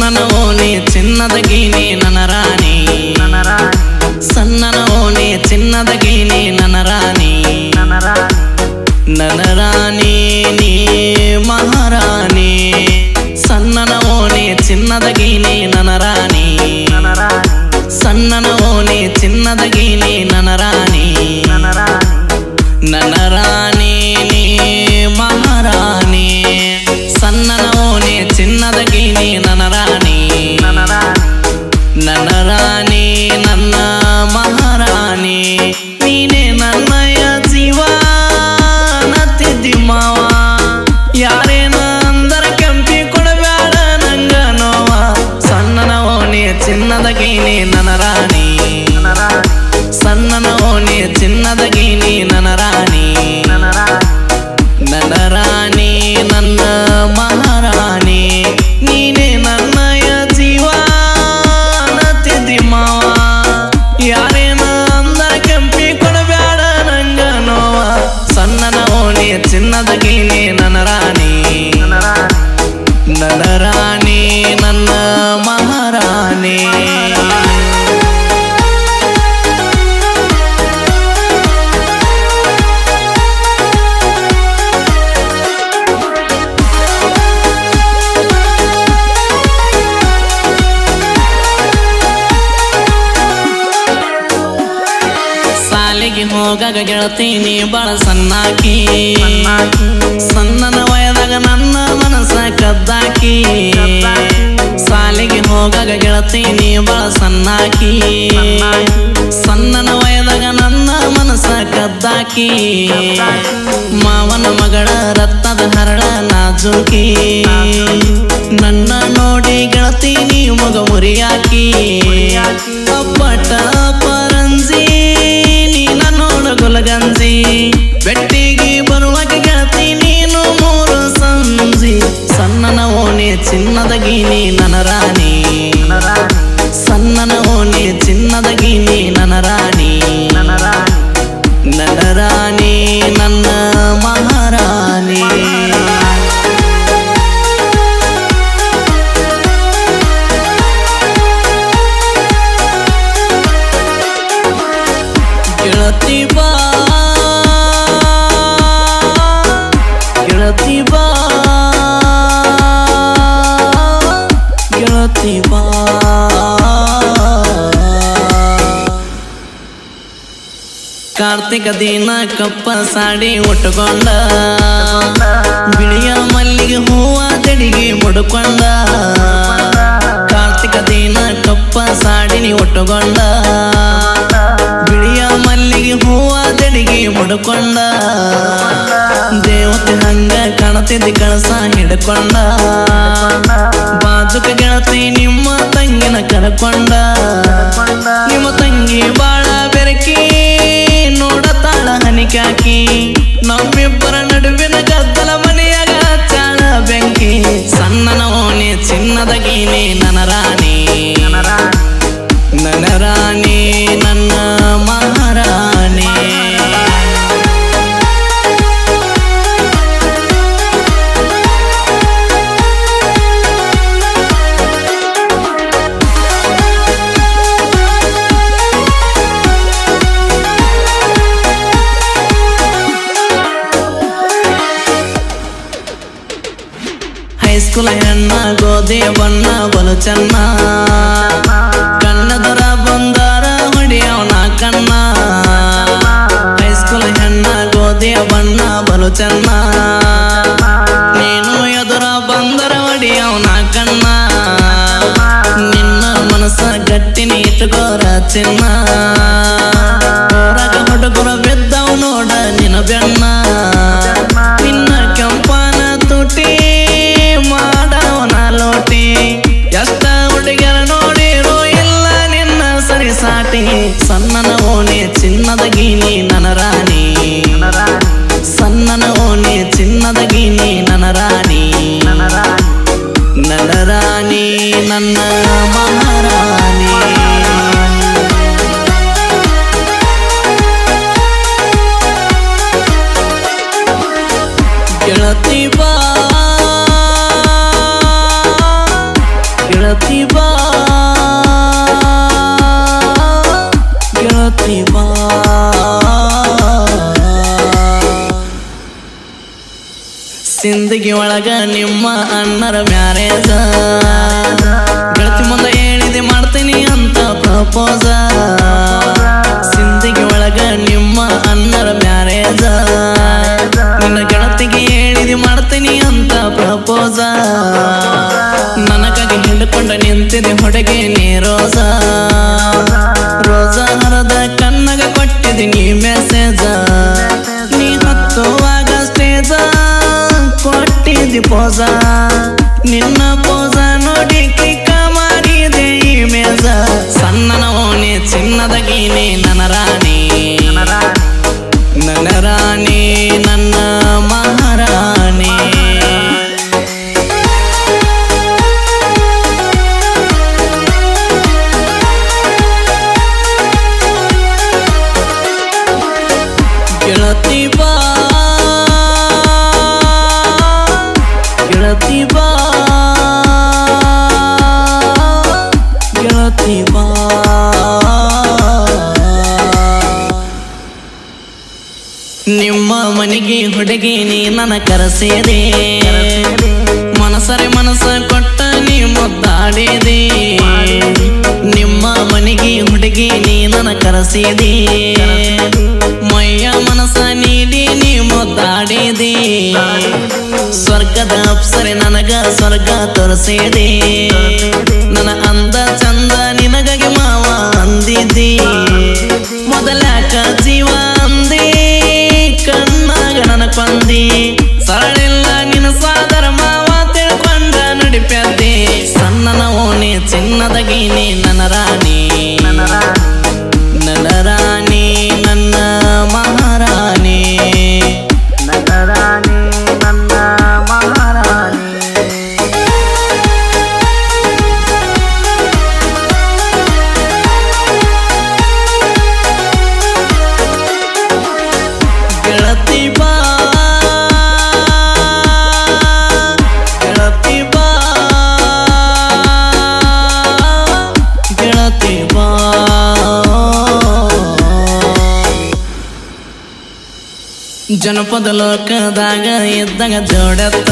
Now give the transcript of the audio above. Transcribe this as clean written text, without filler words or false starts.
ಸಣ್ಣನ ಓಣಿ ಚಿನ್ನದ ಗೀನಿ ನನ್ನ ರಾಣಿ ಸಣ್ಣನ ಓಣಿ ಚಿನ್ನದ ಗೀನಿ ನನ್ನ ರಾಣಿ ನನ್ನ ರಾಣಿ ನೀ ಮಹಾರಾಣಿ ಸಣ್ಣನ ಓಣಿ ಚಿನ್ನದ ಗೀನಿ ನನ್ನ ರಾಣಿ ಸಣ್ಣನ ಓಣಿ ಚಿನ್ನದ ಗೀನಿ ನನ್ನ ರಾಣಿ ನನ್ನ ರಾಣಿ ನೀ ಮಹಾರಾಣಿ ಸಣ್ಣನ ಓಣಿ ಚಿನ್ನದ ಗೀನಿ ನನ್ನ ರಾಣಿ ನನ್ನ ರಾಣಿ ನನ್ನ ಮಹಾರಾಣಿ ನೀನೇ ನನ್ನಯ ಜೀವ ನತ್ತಿದ್ದಿ ಮಾವ ಯಾರೇನ ಅಂದರ ಕೆಂಪಿ ಕೊಡಬೇಡ ನಂಗ ನೋವ ಸಣ್ಣನ ಓಣಿ ಚಿನ್ನದ ಗೀನಿ ನನ್ನ ರಾಣಿ ಸಣ್ಣನ ಓಣಿ ಚಿನ್ನದ ಗೀನಿ ನನ್ನ ರಾಣಿ ನನ್ನ ರಾಣಿ ನನ್ನ ಮಹಾರಾಣಿ ನೀನೇ ನನ್ನಯ ಜೀವ ನತ್ತಿದ್ದಿ ಮಾವ ಯಾರೇನ ಅಂದರ ಕೆಂಪಿ ಕೊಡಬೇಡ ನಂಗ ನೋವ ಸಣ್ಣನ ಓಣಿ ಚಿನ್ನದ ಗೀನಿ ನನ್ನ ರಾಣಿ ನನ್ನ ರಾಣಿ ನನ್ನ ಮಹಾರಾಣಿ ಸಾಲಿಗೆ ಹೋಗಾಗ ಗೆಳತೀನಿ ಬಾಳ ಸಣ್ಣಾಕಿ ಸಣ್ಣನ ವಯದಾಗ ನನ್ನ ಮನಸ್ಸ ಕದ್ದಾಕಿ ಸಾಲಿಗೆ ಹೋಗಾಗ ಗೆಳತೀನಿ ಬಾಳ ಸಣ್ಣಾಕಿ ಸಣ್ಣನ ವಯದಾಗ ನನ್ನ ಮನಸ್ಸ ಕದ್ದಾಕಿ ಮಾವನ ಮಗಳ ರತ್ನದ ಹರಳ ನಾಜುಕಿ ನನ್ನ ನೋಡಿ ಗೆಳತೀನಿ ಮಗ ಮುರಿಯಾಕಿ ಅಪ್ಪಟ ಪರಂಜಿ ನೀನ ನೋಡ ಗುಲಗಂಜಿ ಬೆಟ್ಟಿಗೆ ಬರುವಾಗ ಗೆಳತಿ ನೀನು ಮೂರು ಸಂಜಿ ಸಣ್ಣನ ಓಣಿ ಚಿನ್ನದ ಗೀನಿ ನನ್ನ ರಾಣಿ ಸಣ್ಣನ ಓಣಿ ಚಿನ್ನದ ಗೀನಿ ನನ್ನ ರಾಣಿ ನನ್ನ ರಾಣಿ ನನ್ನ ಮಹಾರಾಣಿ ಗೆಳತಿ ಬಾ ಗೆಳತಿ ಬಾ ಗೆಳತಿ ಬಾ ಕಾರ್ತಿಕ ದಿನ ಕಪ್ಪ ಸಾಡಿ ಉಟ್ಟುಕೊಂಡ ಬಿಳಿಯ ಮಲ್ಲಿಗೆ ಹೂವ ತಡಿಗೆ ಮುಡ್ಕೊಂಡ ಕಾರ್ತಿಕ ದಿನ ಕಪ್ಪ ಸಾಡಿ ನೀ ಉಟ್ಟುಕೊಂಡ ಬಿಳಿಯ ಮಲ್ಲಿಗೆ ಹೂವ ತಡಿಗೆ ಮುಡ್ಕೊಂಡ ದೇವತೆ ಹಂಗ ಕಾಣತಿದ್ದಿ ಕಳಸ ಹಿಡ್ಕೊಂಡ ಬಾಜುಕ ಗೆಳತಿ ನಿಮ್ಮ ತಂಗಿನ ಕರ್ಕೊಂಡ ನಿಮ್ಮ ತಂಗಿ ಬಾಳ ಬೆರಕಿ ನೋಡತಾಳ ಹನಿಕಾಕಿ ನಮ್ಮಿಬ್ಬರ ನಡುವಿನ ಗದ್ದಲ ಮನೆಯಾಗ ಚಾಳ ಬೆಂಕಿ ಸಣ್ಣನ ಓಣಿ ಚಿನ್ನದ ಗೀನಿ ನನ್ನ ರಾಣಿ ನನ್ನ ರಾಣಿ ನನ್ನ ಮಹಾರಾಣಿ ಹೈಸ್ಕೂಲ್ ಹೆಣ್ಣ ಗೋಧಿ ಬಣ್ಣ ಬಲು ಚೆನ್ನ ಕಣ್ಣದರ ಬಂದಾರ ಹೊಡಿಯವನ ಕಣ್ಣ ಹೈಸ್ಕೂಲ್ ಹೆಣ್ಣ ಗೋಧಿ ಬಣ್ಣ ಬಲು ಚೆನ್ನ ನೀನು ಎದುರ ಬಂದರ ಹೊಡಿಯವನ ಕಣ್ಣ ನಿನ್ನ ಮನಸ್ಸ ಗಟ್ಟಿನಿ ಇಟ್ಟುಕೋರ ಚಿನ್ನ ಹೊರಗ ಹುಡುಗರ ಬಿದ್ದವ್ ನೋಡ ನಿನ್ನ ಬೆನ್ನ ನಿನ್ನ ಕೆಂಪನ ತುಟಿ ಮಾಡವನ ಲೋಟಿ ಎಷ್ಟ ಹುಡುಗರ ನೋಡಿರೋ ಇಲ್ಲ ನಿನ್ನ ಸರಿ ಸಾಟಿ ಸಣ್ಣನ ಓಣಿ ಚಿನ್ನದ ಗೀನಿ ನನ್ನ ರಾಣಿ ಸಣ್ಣನ ಓಣಿ ಚಿನ್ನದ ಗೀನಿ ನನ್ನ ರಾಣಿ ನನ್ನ ರಾಣಿ ನನ್ನ ಮಹಾರಾಣಿ ಗೆಳತಿ ಬಾ ಗೆಳತಿ ಸಿಂದಗಿ ಒಳಗ ನಿಮ್ಮ ಅಣ್ಣರ ಮ್ಯಾರೇಜ ಗೆಳತಿ ಮುಂದೆ ಹೇಳಿದೆ ಮಾಡ್ತೀನಿ ಅಂತ ಪ್ರಪೋಸ ಸಿಂದಗಿ ಒಳಗ ನಿಮ್ಮ ಅಣ್ಣರ ಮ್ಯಾರೇಜ ನಿನ್ನ ಗೆಳತಿಗೆ ಹೇಳಿದೆ ಮಾಡ್ತೀನಿ ಅಂತ ಪ್ರಪೋಸ ನನಗಾಗಿ ಹಿಡ್ಕೊಂಡ ನಿಂತಿದೆ ಹೊಡೆಗೆ ನೀ ರೋಸ ರೋಸ ಹರದ ಕನ್ನಗ ಕೊಟ್ಟಿದ್ದೀನಿ ಮೆಸೇಜ ನೀ ಹತ್ತುವಾಗ ಸ್ಟೇಜ ಕೊಟ್ಟಿದ್ದಿ ಪೋಸ ನಿನ್ನ ಪೋಸ ನೋಡಿ ಕ್ಲಿಕ್ಕ ಮಾಡಿದೆ ಈ ಮೇಜ ಸಣ್ಣನ ಓಣಿ ಚಿನ್ನದ ಗೀನಿ ನನ್ನ ರಾಣಿ ನನ್ನ ರಾಣಿ ನನ್ನ ಮಹಾರಾಣಿ ಗೆಳತಿ ಬಾ ಗೆಳತಿ ಬಾ ಗೆಳತಿ ಬಾ ನಿಮ್ಮ ಮನೆಗೆ ಹುಡುಗಿ ನೀ ನನ್ನ ಕರೆಸಿದೆ ಮನಸರೆ ಮನಸ ಕೊಟ್ಟ ನೀ ಮುದ್ದಾಡಿದೆ ನಿಮ್ಮ ಮನೆಗೆ ಹುಡುಗಿ ನೀ ನನ್ನ ಕರೆಸಿದೆ ಮೈಯ ಮನಸ ನೀಡಿ ನೀ ಮುದ್ದಾಡಿದೆ ಸ್ವರ್ಗದ ಅಪ್ಸರೆ ನನಗ ಸ್ವರ್ಗ ತೋರಿಸಿದೆ ನನ್ನ ಅಂದ ಚಂದ ನಿನಗಾಗಿ ಮಾವ ಅಂದಿದ್ದಿ ಮೊದಲಾಕ ಜೀವ ಅಂದಿ ಕಣ್ಣಾಗ ನನಕೊಂದಿ ಸರಳಿಲ್ಲ ನಿನ್ನ ಸಾದರ ಮಾವ ತಿಳ್ಕೊಂಡ ನಡಿಪ್ಯಾದ್ದಿ ಸಣ್ಣನ ಓಣಿ ಚಿನ್ನದ ಗೀನಿ ನನ್ನ ರಾಣಿ ನನ್ನ ರಾಣಿ ನನ್ನ ಮಹಾರಾಣಿ ನನ್ನ ರಾಣಿ ನನ್ನ ಮಹಾರಾಣಿ ಗೆಳತಿ ಬಾ ಗೆಳತಿ ಬಾ ಗೆಳತಿ ಬಾ ಜನಪದ ಲೋಕದಾಗ ಇದ್ದಾಗ ಜೋಡತ್ತ